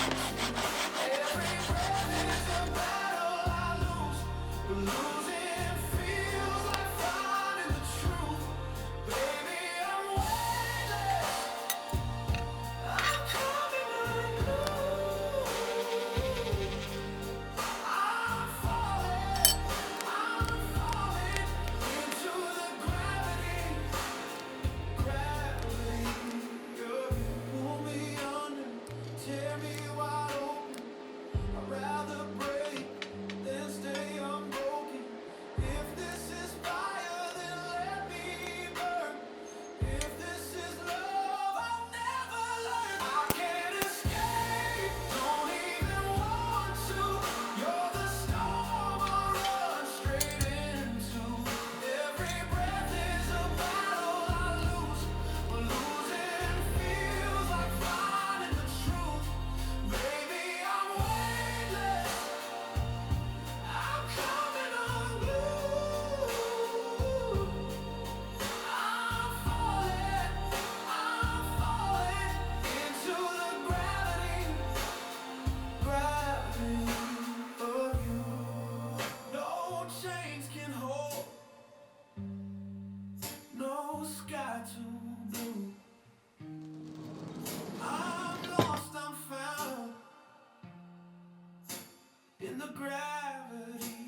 Every breath is a battle I lose. But losing feels like finding the truth. Baby, I'm weightless. I'm coming unglued. I'm falling into the gravity of you. Pull me under, tear me wide open. I'd rather break than stay unbroken. If this is fire, then let me burn. If this is love, I'll never learn. I can't escape, don't even want to. You're the storm I run straight into. Every breath is a battle I lose. But losing feels like finding the truth. Baby, I'm weightless. I'm coming unglued. I'm falling into the gravity of you. No chains can hold, no sky too blue. I'm lost, I'm found in the gravity